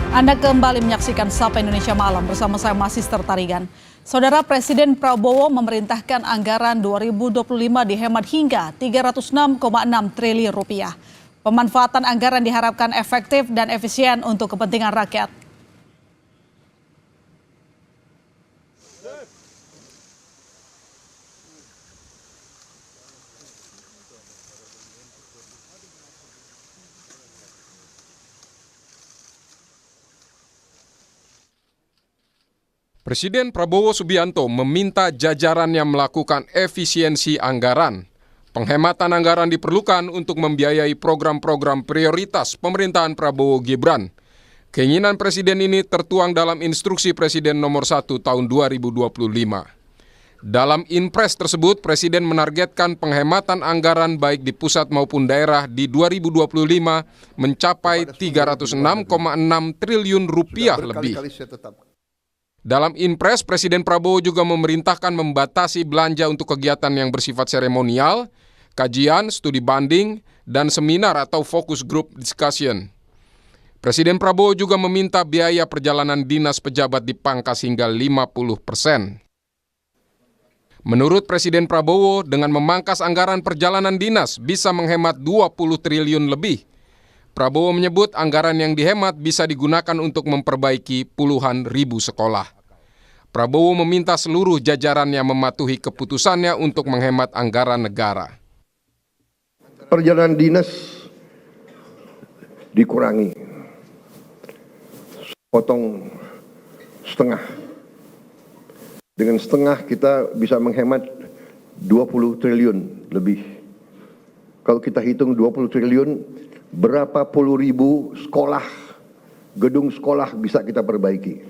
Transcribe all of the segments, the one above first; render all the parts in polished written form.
Anda kembali menyaksikan Sapa Indonesia Malam bersama saya Masister Tarigan. Saudara, Presiden Prabowo memerintahkan anggaran 2025 dihemat hingga 306,6 triliun rupiah. Pemanfaatan anggaran diharapkan efektif dan efisien untuk kepentingan rakyat. Presiden Prabowo Subianto meminta jajarannya melakukan efisiensi anggaran. Penghematan anggaran diperlukan untuk membiayai program-program prioritas pemerintahan Prabowo Gibran. Keinginan Presiden ini tertuang dalam Instruksi Presiden Nomor 1 Tahun 2025. Dalam Inpres tersebut, Presiden menargetkan penghematan anggaran baik di pusat maupun daerah di 2025 mencapai 306,6 triliun rupiah lebih. Dalam Inpres, Presiden Prabowo juga memerintahkan membatasi belanja untuk kegiatan yang bersifat seremonial, kajian, studi banding, dan seminar atau focus group discussion. Presiden Prabowo juga meminta biaya perjalanan dinas pejabat dipangkas hingga 50%. Menurut Presiden Prabowo, dengan memangkas anggaran perjalanan dinas bisa menghemat 20 triliun lebih. Prabowo menyebut anggaran yang dihemat bisa digunakan untuk memperbaiki puluhan ribu sekolah. Prabowo meminta seluruh jajarannya mematuhi keputusannya untuk menghemat anggaran negara. Perjalanan dinas dikurangi, potong setengah. Dengan setengah kita bisa menghemat 20 triliun lebih. Kalau kita hitung 20 triliun, berapa puluh ribu sekolah, gedung sekolah bisa kita perbaiki.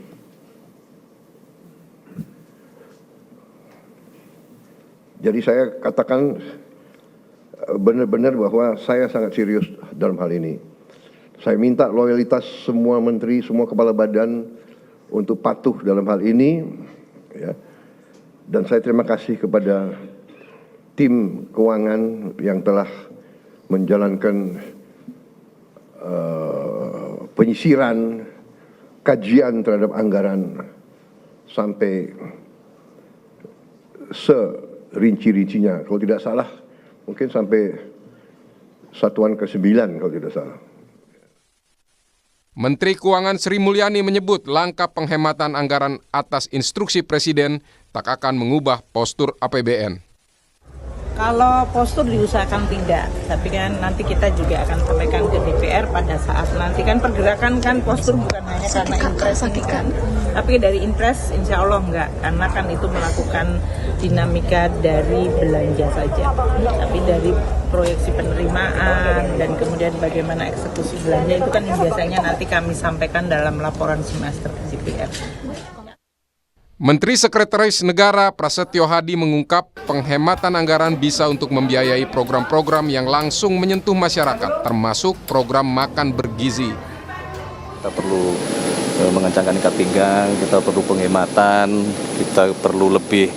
Jadi saya katakan benar-benar bahwa saya sangat serius dalam hal ini. Saya minta loyalitas semua menteri, semua kepala badan untuk patuh dalam hal ini. Ya. Dan saya terima kasih kepada tim keuangan yang telah menjalankan penyisiran, kajian terhadap anggaran sampai serinci-rincinya. Kalau tidak salah, mungkin sampai satuan ke-9 kalau tidak salah. Menteri Keuangan Sri Mulyani menyebut langkah penghematan anggaran atas instruksi Presiden tak akan mengubah postur APBN. Kalau postur diusahakan tidak, tapi kan nanti kita juga akan sampaikan ke DPR pada saat nanti kan pergerakan kan postur bukan hanya karena Inpres ini kan, tapi dari Inpres insya Allah enggak, karena kan itu melakukan dinamika dari belanja saja, tapi dari proyeksi penerimaan dan kemudian bagaimana eksekusi belanja itu kan yang biasanya nanti kami sampaikan dalam laporan semester ke DPR. Menteri Sekretaris Negara Prasetyo Hadi mengungkap penghematan anggaran bisa untuk membiayai program-program yang langsung menyentuh masyarakat, termasuk program makan bergizi. Kita perlu mengencangkan ikat pinggang, kita perlu penghematan, kita perlu lebih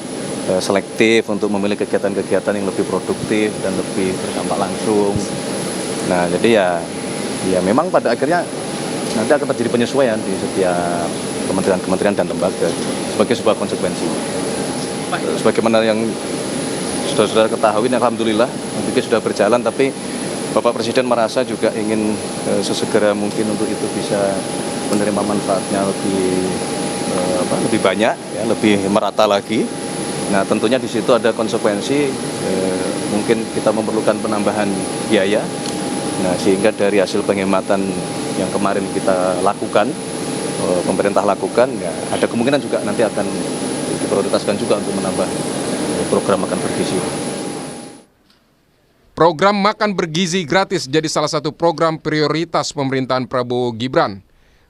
selektif untuk memilih kegiatan-kegiatan yang lebih produktif dan lebih berdampak langsung. Nah, jadi ya memang pada akhirnya nanti akan terjadi penyesuaian di setiap kementerian dan lembaga sebagai sebuah konsekuensi. Sebagaimana yang sudah ketahui, alhamdulillah mungkin sudah berjalan, tapi Bapak Presiden merasa juga ingin sesegera mungkin untuk itu bisa menerima manfaatnya lebih banyak, ya, lebih merata lagi. Nah, tentunya di situ ada konsekuensi, mungkin kita memerlukan penambahan biaya. Nah, sehingga dari hasil penghematan yang kemarin kita lakukan, pemerintah lakukan, ya ada kemungkinan juga nanti akan diprioritaskan juga untuk menambah program makan bergizi. Program makan bergizi gratis jadi salah satu program prioritas pemerintahan Prabowo Gibran.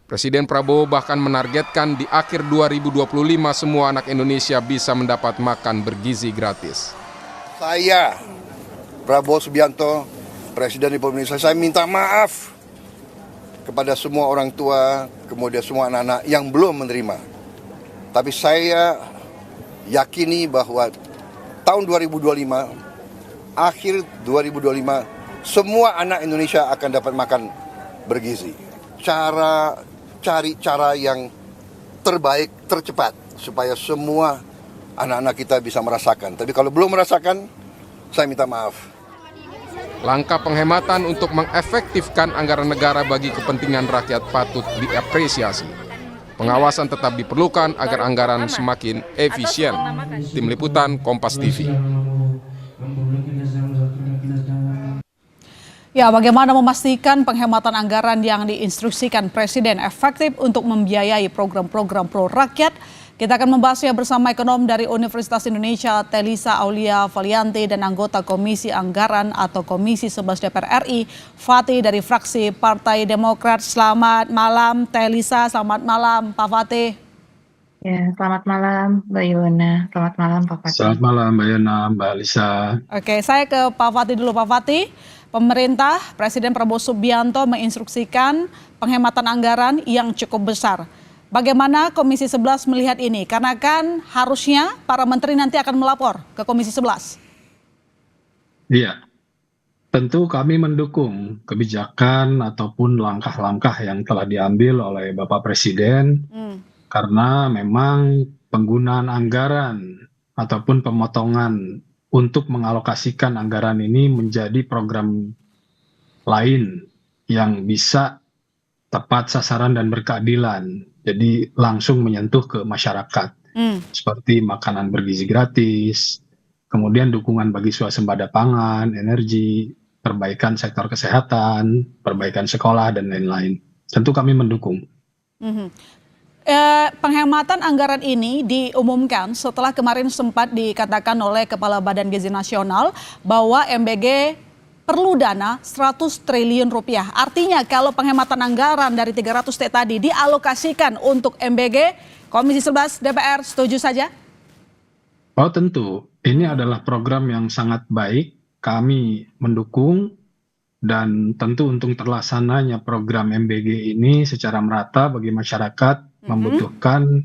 Presiden Prabowo bahkan menargetkan di akhir 2025 semua anak Indonesia bisa mendapat makan bergizi gratis. Saya, Prabowo Subianto, Presiden Republik Indonesia, saya minta maaf kepada semua orang tua, kemudian semua anak-anak yang belum menerima. Tapi saya yakini bahwa tahun 2025, akhir 2025, semua anak Indonesia akan dapat makan bergizi. Cara cari cara yang terbaik, tercepat, supaya semua anak-anak kita bisa merasakan. Tapi kalau belum merasakan, saya minta maaf. Langkah penghematan untuk mengefektifkan anggaran negara bagi kepentingan rakyat patut diapresiasi. Pengawasan tetap diperlukan agar anggaran semakin efisien. Tim Liputan Kompas TV. Ya, bagaimana memastikan penghematan anggaran yang diinstruksikan Presiden efektif untuk membiayai program-program pro rakyat? Kita akan membahasnya bersama ekonom dari Universitas Indonesia, Telisa Aulia Valianti, dan anggota Komisi Anggaran atau Komisi 11 DPR RI, Fatih dari fraksi Partai Demokrat. Selamat malam, Telisa. Selamat malam, Pak Fatih. Ya, selamat malam Mbak Yona. Selamat malam Pak Fatih. Selamat malam Mbak Yona, Mbak Alisa. Oke, saya ke Pak Fatih dulu. Pak Fatih, pemerintah Presiden Prabowo Subianto menginstruksikan penghematan anggaran yang cukup besar. Bagaimana Komisi 11 melihat ini? Karena kan harusnya para menteri nanti akan melapor ke Komisi 11. Iya, tentu kami mendukung kebijakan ataupun langkah-langkah yang telah diambil oleh Bapak Presiden karena memang penggunaan anggaran ataupun pemotongan untuk mengalokasikan anggaran ini menjadi program lain yang bisa tepat sasaran dan berkeadilan. Jadi langsung menyentuh ke masyarakat. Seperti makanan bergizi gratis, kemudian dukungan bagi swasembada pangan, energi, perbaikan sektor kesehatan, perbaikan sekolah, dan lain-lain. Tentu kami mendukung. Penghematan anggaran ini diumumkan setelah kemarin sempat dikatakan oleh Kepala Badan Gizi Nasional bahwa MBG perlu dana 100 triliun rupiah. Artinya kalau penghematan anggaran dari 300T tadi dialokasikan untuk MBG, Komisi 11 DPR setuju saja? Oh tentu, ini adalah program yang sangat baik, kami mendukung, dan tentu untuk terlaksananya program MBG ini secara merata bagi masyarakat membutuhkan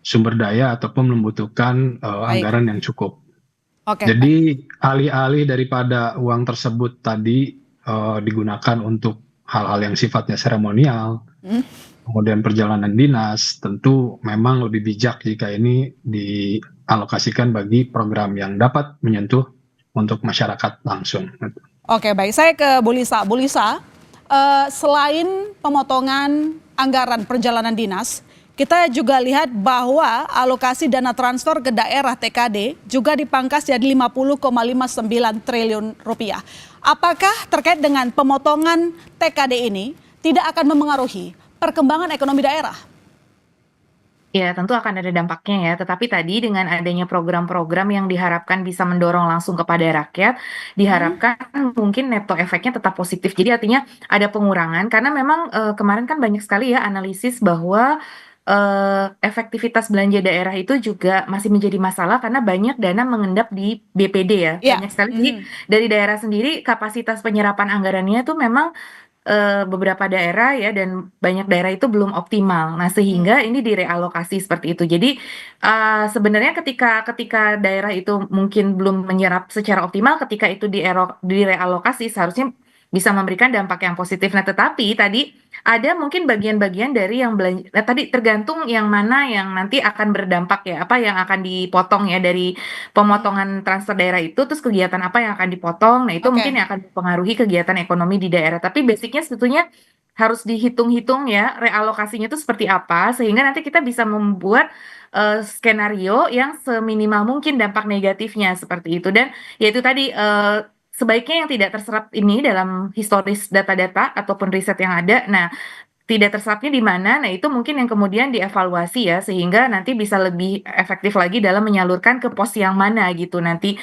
sumber daya ataupun membutuhkan anggaran yang cukup. Jadi alih-alih daripada uang tersebut tadi digunakan untuk hal-hal yang sifatnya seremonial, kemudian perjalanan dinas, tentu memang lebih bijak jika ini dialokasikan bagi program yang dapat menyentuh untuk masyarakat langsung. Oke, baik. Saya ke Bu Lisa. Bu Lisa, selain pemotongan anggaran perjalanan dinas, kita juga lihat bahwa alokasi dana transfer ke daerah TKD juga dipangkas jadi 50,59 triliun rupiah. Apakah terkait dengan pemotongan TKD ini tidak akan memengaruhi perkembangan ekonomi daerah? Ya, tentu akan ada dampaknya ya. Tetapi tadi dengan adanya program-program yang diharapkan bisa mendorong langsung kepada rakyat, diharapkan mungkin neto efeknya tetap positif. Jadi artinya ada pengurangan karena memang kemarin kan banyak sekali ya analisis bahwa efektivitas belanja daerah itu juga masih menjadi masalah karena banyak dana mengendap di BPD ya. Banyak sekali. Jadi dari daerah sendiri kapasitas penyerapan anggarannya tuh memang beberapa daerah ya dan banyak daerah itu belum optimal. Nah, sehingga ini direalokasi seperti itu. Jadi sebenarnya ketika daerah itu mungkin belum menyerap secara optimal, ketika itu direalokasi seharusnya bisa memberikan dampak yang positif. Nah, tetapi tadi ada mungkin bagian-bagian dari yang belanja, tadi tergantung yang mana yang nanti akan berdampak ya, apa yang akan dipotong ya dari pemotongan transfer daerah itu, terus kegiatan apa yang akan dipotong. Nah, itu mungkin yang akan mempengaruhi kegiatan ekonomi di daerah. Tapi basicnya sebetulnya harus dihitung-hitung ya realokasinya itu seperti apa sehingga nanti kita bisa membuat skenario yang seminimal mungkin dampak negatifnya seperti itu. Dan yaitu tadi sebaiknya yang tidak terserap ini dalam historis data-data ataupun riset yang ada. Nah, tidak terserapnya di mana? Nah, itu mungkin yang kemudian dievaluasi ya, sehingga nanti bisa lebih efektif lagi dalam menyalurkan ke pos yang mana gitu. Nanti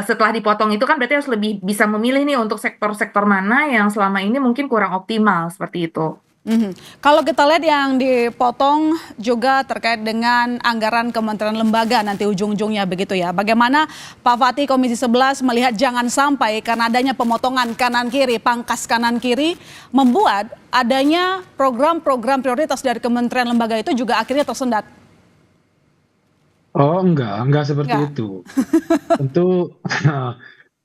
setelah dipotong itu kan berarti harus lebih bisa memilih nih untuk sektor-sektor mana yang selama ini mungkin kurang optimal seperti itu. Kalau kita lihat yang dipotong juga terkait dengan anggaran kementerian lembaga nanti ujung-ujungnya begitu ya. Bagaimana Pak Fatih Komisi 11 melihat jangan sampai karena adanya pemotongan kanan kiri, pangkas kanan kiri membuat adanya program-program prioritas dari kementerian lembaga itu juga akhirnya tersendat. Oh enggak seperti itu. Tentu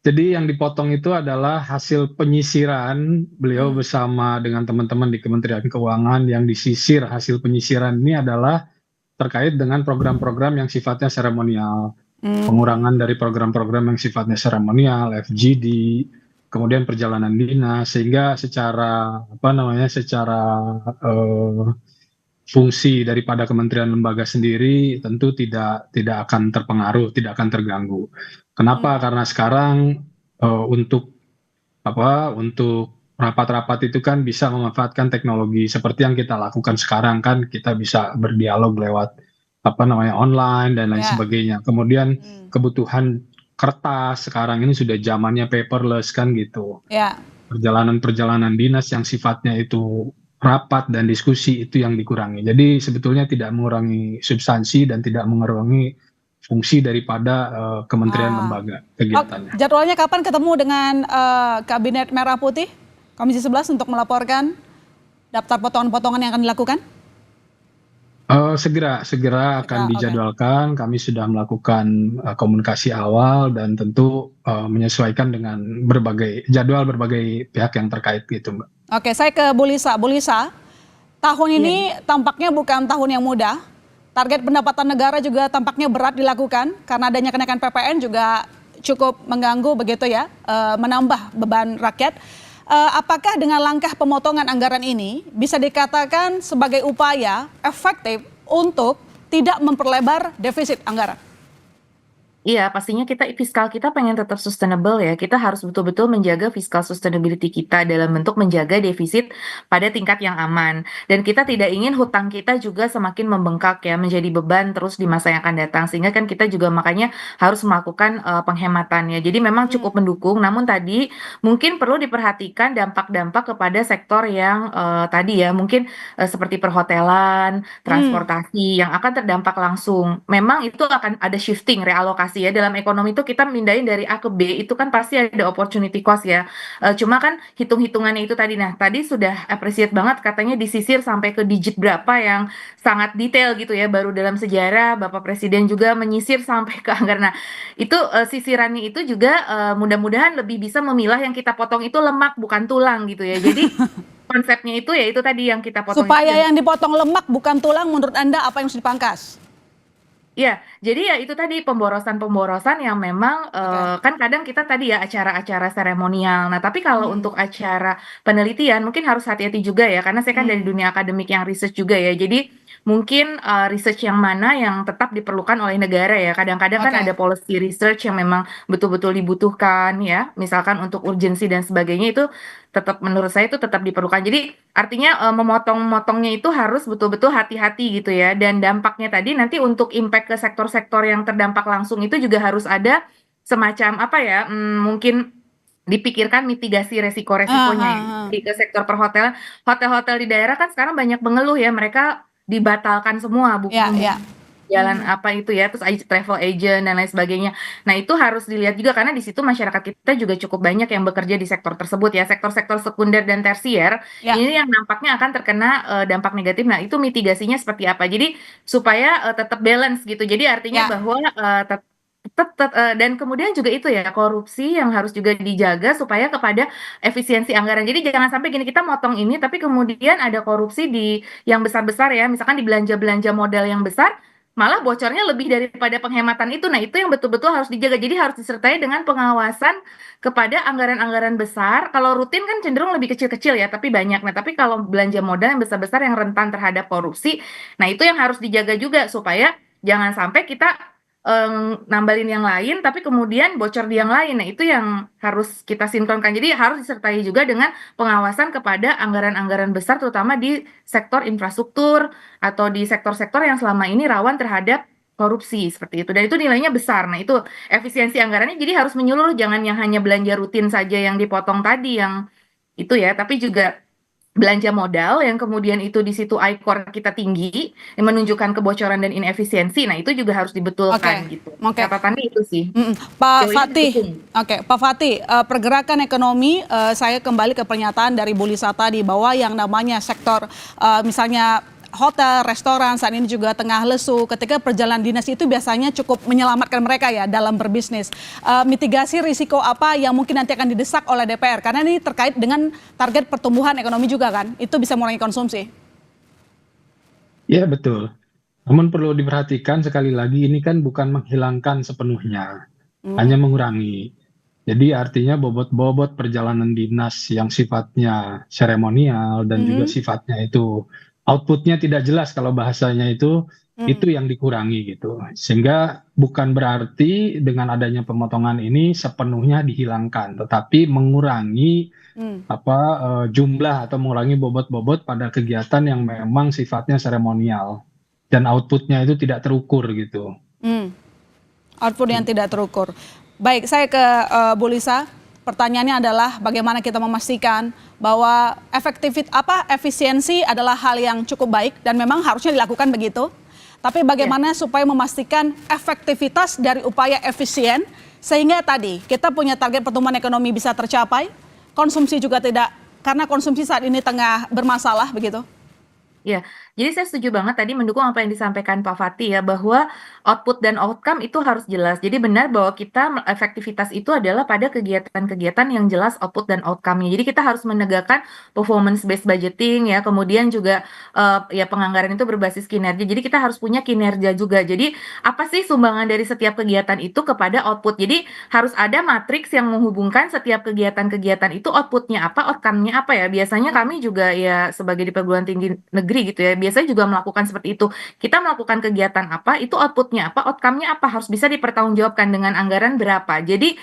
Jadi yang dipotong itu adalah hasil penyisiran beliau bersama dengan teman-teman di Kementerian Keuangan. Yang disisir hasil penyisiran ini adalah terkait dengan program-program yang sifatnya seremonial, pengurangan dari program-program yang sifatnya seremonial, FGD, kemudian perjalanan dinas, sehingga secara fungsi daripada kementerian lembaga sendiri tentu tidak akan terpengaruh, tidak akan terganggu. Kenapa? Karena sekarang untuk rapat-rapat itu kan bisa memanfaatkan teknologi seperti yang kita lakukan sekarang, kan kita bisa berdialog lewat online dan lain sebagainya. Kemudian kebutuhan kertas sekarang ini sudah zamannya paperless kan gitu. Perjalanan dinas yang sifatnya itu rapat dan diskusi itu yang dikurangi. Jadi sebetulnya tidak mengurangi substansi dan tidak mengurangi fungsi daripada kementerian lembaga kegiatannya. Jadwalnya kapan ketemu dengan Kabinet Merah Putih Komisi 11 untuk melaporkan daftar potongan-potongan yang akan dilakukan? Segera akan dijadwalkan. Kami sudah melakukan komunikasi awal dan tentu menyesuaikan dengan berbagai pihak yang terkait gitu, Mbak. Oke, saya ke Bu Lisa. Bu Lisa, tahun ini tampaknya bukan tahun yang mudah. Target pendapatan negara juga tampaknya berat dilakukan karena adanya kenaikan PPN juga cukup mengganggu begitu ya, menambah beban rakyat. Apakah dengan langkah pemotongan anggaran ini bisa dikatakan sebagai upaya efektif untuk tidak memperlebar defisit anggaran? Iya, pastinya fiskal kita pengen tetap sustainable ya. Kita harus betul-betul menjaga fiskal sustainability kita dalam bentuk menjaga defisit pada tingkat yang aman. Dan kita tidak ingin hutang kita juga semakin membengkak ya, menjadi beban terus di masa yang akan datang. Sehingga kan kita juga makanya harus melakukan penghematan ya. Jadi memang cukup mendukung, namun tadi mungkin perlu diperhatikan dampak-dampak kepada sektor yang tadi ya, mungkin seperti perhotelan, transportasi yang akan terdampak langsung. Memang itu akan ada shifting, realokasi ya, dalam ekonomi itu kita mindahin dari A ke B itu kan pasti ada opportunity cost ya. Cuma kan hitung-hitungannya itu tadi, nah tadi sudah appreciate banget katanya disisir sampai ke digit berapa yang sangat detail gitu ya, baru dalam sejarah Bapak Presiden juga menyisir sampai ke anggaran. Nah itu sisirannya itu juga mudah-mudahan lebih bisa memilah yang kita potong itu lemak bukan tulang gitu ya. Jadi konsepnya itu ya itu tadi yang kita potong. Supaya yang dipotong lemak bukan tulang, menurut Anda apa yang harus dipangkas? Ya, jadi ya itu tadi pemborosan-pemborosan yang memang kan kadang kita tadi ya acara-acara seremonial. Nah, tapi kalau untuk acara penelitian mungkin harus hati-hati juga ya, karena saya kan dari dunia akademik yang research juga ya. Jadi mungkin research yang mana yang tetap diperlukan oleh negara ya. Kadang-kadang kan ada policy research yang memang betul-betul dibutuhkan ya. Misalkan untuk urgensi dan sebagainya itu tetap menurut saya itu tetap diperlukan. Jadi artinya memotong-motongnya itu harus betul-betul hati-hati gitu ya. Dan dampaknya tadi nanti untuk impact ke sektor-sektor yang terdampak langsung itu juga harus ada semacam mungkin dipikirkan mitigasi resiko-resikonya ya. Di ke sektor perhotelan, hotel-hotel di daerah kan sekarang banyak mengeluh ya, mereka dibatalkan semua jalan apa itu ya, terus travel agent dan lain sebagainya. Nah itu harus dilihat juga karena di situ masyarakat kita juga cukup banyak yang bekerja di sektor tersebut ya, sektor-sektor sekunder dan tersier ini yang nampaknya akan terkena dampak negatif. Nah itu mitigasinya seperti apa? Jadi supaya tetap balance gitu. Jadi artinya bahwa dan kemudian juga itu ya korupsi yang harus juga dijaga supaya kepada efisiensi anggaran. Jadi jangan sampai gini kita motong ini tapi kemudian ada korupsi di yang besar-besar ya, misalkan di belanja-belanja modal yang besar malah bocornya lebih daripada penghematan itu. Nah, itu yang betul-betul harus dijaga. Jadi harus disertai dengan pengawasan kepada anggaran-anggaran besar. Kalau rutin kan cenderung lebih kecil-kecil ya, tapi banyak. Nah, tapi kalau belanja modal yang besar-besar yang rentan terhadap korupsi, nah itu yang harus dijaga juga supaya jangan sampai kita nambalin yang lain tapi kemudian bocor di yang lain. Nah itu yang harus kita sinkronkan, jadi harus disertai juga dengan pengawasan kepada anggaran-anggaran besar terutama di sektor infrastruktur atau di sektor-sektor yang selama ini rawan terhadap korupsi seperti itu, dan itu nilainya besar. Nah itu efisiensi anggarannya jadi harus menyeluruh, jangan yang hanya belanja rutin saja yang dipotong tadi yang itu ya, tapi juga belanja modal yang kemudian itu di situ ICOR kita tinggi yang menunjukkan kebocoran dan inefisiensi. Nah itu juga harus dibetulkan gitu. Catatannya itu sih. Pak Fatih, Pak Fatih, pergerakan ekonomi, saya kembali ke pernyataan dari Bu Lisa tadi bahwa yang namanya sektor misalnya hotel, restoran saat ini juga tengah lesu. Ketika perjalanan dinas itu biasanya cukup menyelamatkan mereka ya dalam berbisnis. Mitigasi risiko apa yang mungkin nanti akan didesak oleh DPR? Karena ini terkait dengan target pertumbuhan ekonomi juga kan. Itu bisa mengurangi konsumsi. Ya, betul. Namun perlu diperhatikan sekali lagi ini kan bukan menghilangkan sepenuhnya, hanya mengurangi. Jadi artinya bobot-bobot perjalanan dinas yang sifatnya seremonial dan juga sifatnya itu outputnya tidak jelas kalau bahasanya itu yang dikurangi gitu. Sehingga bukan berarti dengan adanya pemotongan ini sepenuhnya dihilangkan, tetapi mengurangi jumlah atau mengurangi bobot-bobot pada kegiatan yang memang sifatnya seremonial dan outputnya itu tidak terukur gitu. Output yang tidak terukur. Baik, saya ke Bu Lisa. Pertanyaannya adalah bagaimana kita memastikan bahwa efisiensi adalah hal yang cukup baik dan memang harusnya dilakukan begitu. Tapi bagaimana supaya memastikan efektivitas dari upaya efisien sehingga tadi kita punya target pertumbuhan ekonomi bisa tercapai, konsumsi juga tidak, karena konsumsi saat ini tengah bermasalah begitu. Ya, jadi saya setuju banget tadi mendukung apa yang disampaikan Pak Fatih ya, bahwa output dan outcome itu harus jelas. Jadi benar bahwa efektivitas itu adalah pada kegiatan-kegiatan yang jelas output dan outcome-nya. Jadi kita harus menegakkan performance based budgeting ya, kemudian juga ya penganggaran itu berbasis kinerja. Jadi kita harus punya kinerja juga. Jadi apa sih sumbangan dari setiap kegiatan itu kepada output? Jadi harus ada matriks yang menghubungkan setiap kegiatan-kegiatan itu output-nya apa, outcome-nya apa ya. Biasanya kami juga ya sebagai di perguruan tinggi negeri gitu ya, biasanya juga melakukan seperti itu. Kita melakukan kegiatan apa, itu outputnya apa, outcome-nya apa, harus bisa dipertanggungjawabkan dengan anggaran berapa. Jadi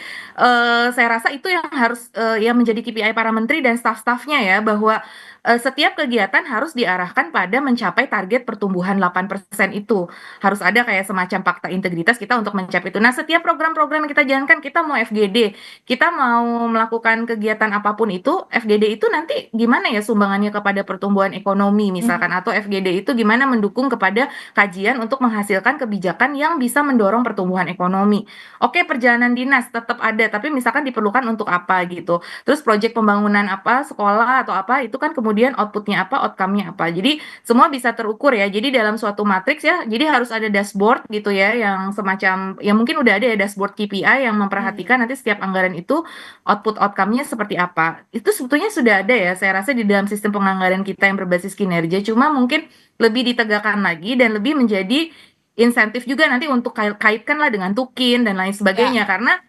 saya rasa itu yang harus yang menjadi KPI para menteri dan staf-stafnya ya, bahwa setiap kegiatan harus diarahkan pada mencapai target pertumbuhan 8% itu. Harus ada kayak semacam fakta integritas kita untuk mencapai itu. Nah, setiap program-program yang kita jalankan, kita mau FGD, kita mau melakukan kegiatan apapun itu, FGD itu nanti gimana ya sumbangannya kepada pertumbuhan ekonomi misalkan, atau FGD itu gimana mendukung kepada kajian untuk menghasilkan kebijakan yang bisa mendorong pertumbuhan ekonomi. Oke, perjalanan dinas tetap ada, tapi misalkan diperlukan untuk apa gitu. Terus proyek pembangunan apa, sekolah atau apa, itu kan kemudian outputnya apa, outcome-nya apa. Jadi semua bisa terukur ya. Jadi dalam suatu matriks ya, jadi harus ada dashboard gitu ya, yang semacam, ya mungkin udah ada ya dashboard KPI yang memperhatikan nanti setiap anggaran itu output outcome-nya seperti apa. Itu sebetulnya sudah ada ya, saya rasa di dalam sistem penganggaran kita yang berbasis kinerja, cuma mungkin lebih ditegakkan lagi dan lebih menjadi insentif juga nanti untuk kaitkanlah dengan tukin dan lain sebagainya, karena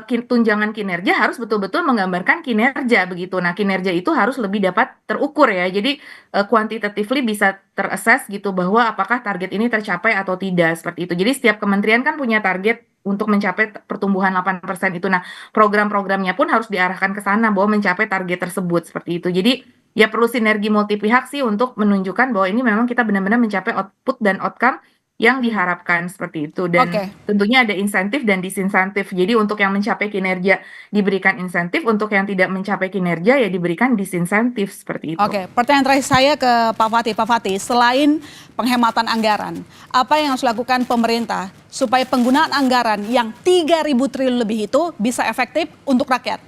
tunjangan kinerja harus betul-betul menggambarkan kinerja begitu. Nah, kinerja itu harus lebih dapat terukur ya. Jadi quantitatively bisa terassess gitu bahwa apakah target ini tercapai atau tidak seperti itu. Jadi setiap kementerian kan punya target untuk mencapai pertumbuhan 8% itu. Nah, program-programnya pun harus diarahkan ke sana bahwa mencapai target tersebut seperti itu. Jadi ya perlu sinergi multi pihak sih untuk menunjukkan bahwa ini memang kita benar-benar mencapai output dan outcome yang diharapkan seperti itu. Dan tentunya ada insentif dan disinsentif. Jadi untuk yang mencapai kinerja diberikan insentif, untuk yang tidak mencapai kinerja ya diberikan disinsentif seperti itu. Oke, pertanyaan terakhir saya ke Pak Fatih. Pak Fatih, selain penghematan anggaran, apa yang harus dilakukan pemerintah supaya penggunaan anggaran yang 3.000 triliun lebih itu bisa efektif untuk rakyat?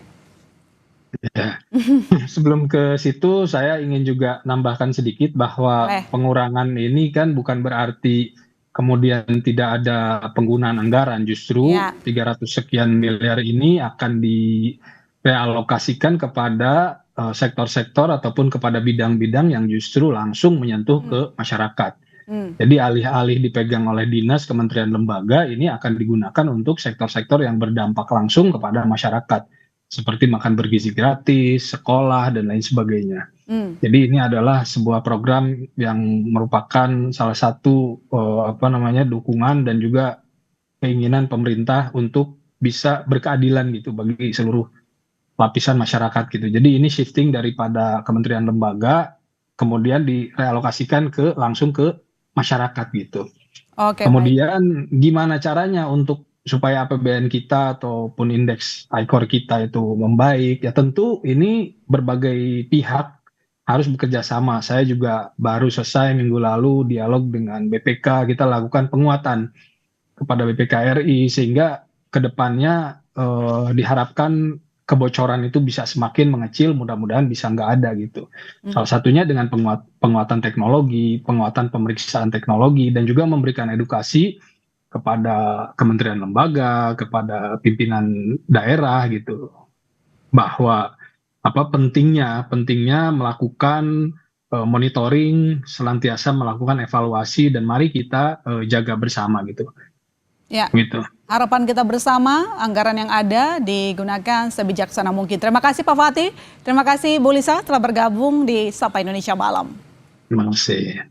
Ya. Sebelum ke situ saya ingin juga nambahkan sedikit bahwa pengurangan ini kan bukan berarti kemudian tidak ada penggunaan anggaran, justru 300 sekian miliar ini akan direalokasikan kepada sektor-sektor ataupun kepada bidang-bidang yang justru langsung menyentuh ke masyarakat. Jadi alih-alih dipegang oleh dinas, kementerian, lembaga, ini akan digunakan untuk sektor-sektor yang berdampak langsung kepada masyarakat, seperti makan bergizi gratis, sekolah, dan lain sebagainya. Jadi ini adalah sebuah program yang merupakan salah satu dukungan dan juga keinginan pemerintah untuk bisa berkeadilan gitu bagi seluruh lapisan masyarakat gitu. Jadi ini shifting daripada kementerian lembaga kemudian direalokasikan langsung ke masyarakat gitu. Kemudian gimana caranya untuk supaya APBN kita ataupun indeks ICOR kita itu membaik, ya tentu ini berbagai pihak harus bekerja sama. Saya juga baru selesai minggu lalu dialog dengan BPK, kita lakukan penguatan kepada BPK RI sehingga kedepannya diharapkan kebocoran itu bisa semakin mengecil, mudah-mudahan bisa nggak ada gitu. Salah satunya dengan penguatan teknologi, penguatan pemeriksaan teknologi, dan juga memberikan edukasi kepada kementerian lembaga, kepada pimpinan daerah gitu, bahwa pentingnya melakukan monitoring, senantiasa melakukan evaluasi, dan mari kita jaga bersama gitu. Ya. Gitu. Harapan kita bersama, anggaran yang ada digunakan sebijaksana mungkin. Terima kasih Pak Fatih, terima kasih Bu Lisa telah bergabung di Sapa Indonesia Malam. Terima kasih.